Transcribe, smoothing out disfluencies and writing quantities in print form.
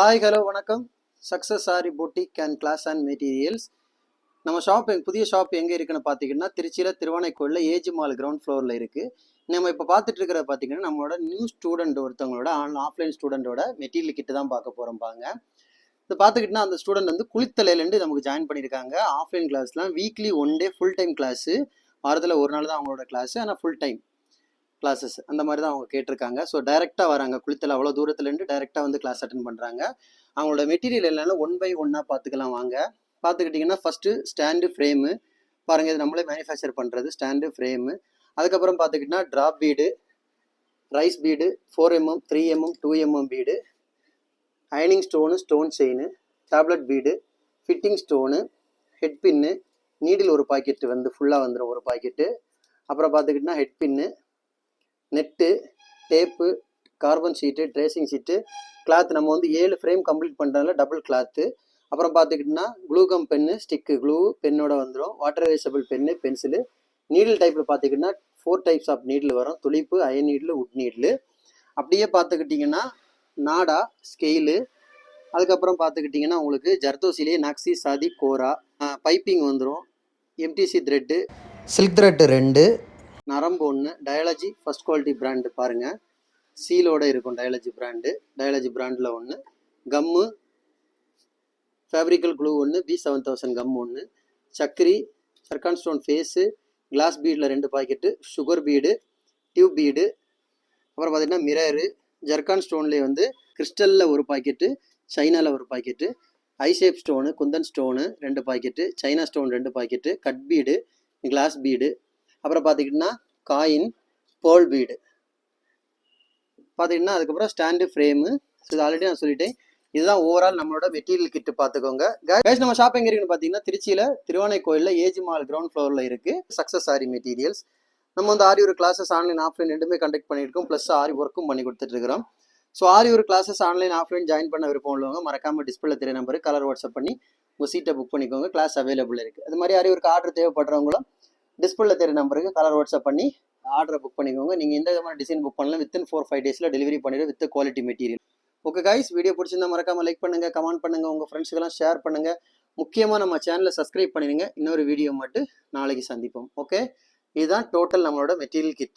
Hi hello வணக்கம். Success sari boutique and class and materials. நம்ம புதிய ஷாப் எங்கே இருக்குன்னு பார்த்தீங்கன்னா திருச்சியில் திருவானைக்கோயிலில் ஏஜி மால் கிரவுண்ட் ஃப்ளோரில் இருக்குது. நம்ம இப்போ பார்த்துட்டு இருக்கிற பார்த்தீங்கன்னா நம்மளோட நியூ ஸ்டூடெண்ட் ஒருத்தவங்களோட ஆஃப்லைன் ஸ்டூடெண்ட்டோட மெட்டீரியல் கிட்ட தான் பார்க்க போகிறோம். பாங்க இது பார்த்துக்கிட்டுனா அந்த ஸ்டூடெண்ட் வந்து குளித்தலையிலேருந்து நமக்கு ஜாயின் பண்ணியிருக்காங்க. ஆஃப்லைன் கிளாஸ்லாம் weekly 1 day full time class, வாரத்தில் ஒரு நாள் தான் அவங்களோட கிளாஸு, ஆனால் ஃபுல் டைம் கிளாஸஸ் அந்த மாதிரி தான் அவங்க கேட்டிருக்காங்க. ஸோ டைரெக்டாக வராங்க, குளித்தலை அவ்வளோ தூரத்துலேருந்து டைரெக்டாக வந்து கிளாஸ் அட்டன் பண்ணுறாங்க. அவங்களோட மெட்டீரியல் எல்லாம் 1 by 1 பார்த்துக்கலாம் வாங்க. பார்த்துக்கிட்டிங்கன்னா ஃபஸ்ட்டு ஸ்டாண்டு ஃப்ரேமு பாருங்கள், இது நம்மளே மேனுஃபேக்சர் பண்ணுறது ஸ்டாண்டு ஃப்ரேமு. அதுக்கப்புறம் பார்த்துக்கிட்டிங்கன்னா drop bead, rice bead, 4mm 3mm 2mm bead, அயனிங் stone, stone chain, tablet bead, fitting stone, head pin, needle ஒரு பாக்கெட்டு வந்து ஃபுல்லாக வந்துடும் ஒரு பாக்கெட்டு. அப்புறம் பார்த்துக்கிட்டிங்கன்னா head pin, net, tape, carbon sheet, tracing sheet, cloth நம்ம வந்து 7 ஃப்ரேம் கம்ப்ளீட் பண்ணுறதுனால டபுள் கிளாத்து. அப்புறம் பார்த்துக்கிட்டிங்கன்னா க்ளூகம் பென்னு, ஸ்டிக்கு க்ளூ பென்னோட வந்துடும், water washable pen, pencil. Needle டைப்பில் பார்த்துக்கிட்டிங்கன்னா 4 டைப்ஸ் ஆஃப் நீடில் வரும், துளிப்பு, அயன் நீடில், உட் நீடில். அப்படியே பார்த்துக்கிட்டிங்கன்னா நாடா, ஸ்கெயிலு. அதுக்கப்புறம் பார்த்துக்கிட்டிங்கன்னா உங்களுக்கு ஜர்தோசிலே நக்ஸி, சாதி, கோரா, பைப்பிங் வந்துடும், எம்டிசி த்ரெட்டு, சில்க் த்ரெட்டு 2, நரம்பு 1, டயாலஜி ஃபஸ்ட் குவாலிட்டி பிராண்டு பாருங்கள், சீலோடு இருக்கும் டயாலஜி பிராண்டு, டயாலஜி பிராண்டில் 1, கம்மு ஃபேப்ரிக்கல் க்ளூ 1, B7000 கம் 1, சக்கரி, சர்க்கான் ஸ்டோன் ஃபேஸு, கிளாஸ் பீடில் 2 packet, sugar bead, tube bead. அப்புறம் பார்த்திங்கன்னா மிரரு, ஜர்கான் ஸ்டோன்லேயே வந்து கிறிஸ்டலில் 1 பாக்கெட்டு, சைனாவில் 1 packet, eye shape stone, kundan stone 2 packet, China stone 2 packet, cut bead, glass bead. அப்புறம் பார்த்துக்கிட்டிங்கன்னா காயின், பேர்ல் பீடு பார்த்துக்கிட்டிங்கன்னா அதுக்கப்புறம் ஸ்டாண்டு ஃப்ரேமு. ஸோ இது ஆல்ரெடி நான் சொல்லிட்டேன். இதுதான் ஓவரால் நம்மளோட மெட்டீரியல் கிட்டு பார்த்துக்கோங்க. கைஸ் நம்ம ஷாப் எங்கே இருக்குன்னு பார்த்தீங்கன்னா திருச்சியில் திருவானைக்கோயிலில் ஏஜி மால் கிரவுண்ட் ஃப்ளோரில் இருக்குது. Success sorry materials. நம்ம வந்து ஆரி ஒரு கிளாஸஸ் ஆன்லைன் ஆஃப்லைன் ரெண்டுமே கண்டக்ட் பண்ணியிருக்கோம், ப்ளஸ் ஆரி ஒர்க்கும் பண்ணி கொடுத்துட்ருக்கிறோம். ஸோ ஆரி ஒரு கிளாஸஸ் ஆன்லைன் ஆஃப்லைன் ஜாயின் பண்ண விருப்பம் உள்ளவங்க மறக்காமல் டிஸ்பிளே தெரிய நம்பருக்கு கலர் வாட்ஸ்அப் பண்ணி உங்கள் சீட்டை புக் பண்ணிக்கோங்க. கிளாஸ் அவைலபிள் இருக்குது. அது மாதிரி ஆரி ஒரு ஆர்டர் தேவைப்படுறவங்களும் டிஸ்பிளே தெரிய நம்பருக்கு கலர் வாட்ஸ்அப் பண்ணி ஆர்டரை புக் பண்ணிக்கோங்க. நீங்கள் எந்த விதமான டிசைன் புக் பண்ணலாம், வித்தின் 4-5 டேஸில் டெலிவரி பண்ணிடுவோம் with quality material. Okay guys, video பிடிச்சிருந்தா மறக்காமல் லைக் பண்ணுங்கள், கமெண்ட் பண்ணுங்கள், உங்கள் ஃப்ரெண்ட்ஸுக்கெல்லாம் ஷேர் பண்ணுங்கள். முக்கியமாக நம்ம சேனலை சப்ஸ்கிரைப் பண்ணிடுங்க. இன்னொரு வீடியோ மட்டும் நாளைக்கு சந்திப்போம். ஓகே, இதுதான் டோட்டல் நம்மளோட மெட்டீரியல் கிட்.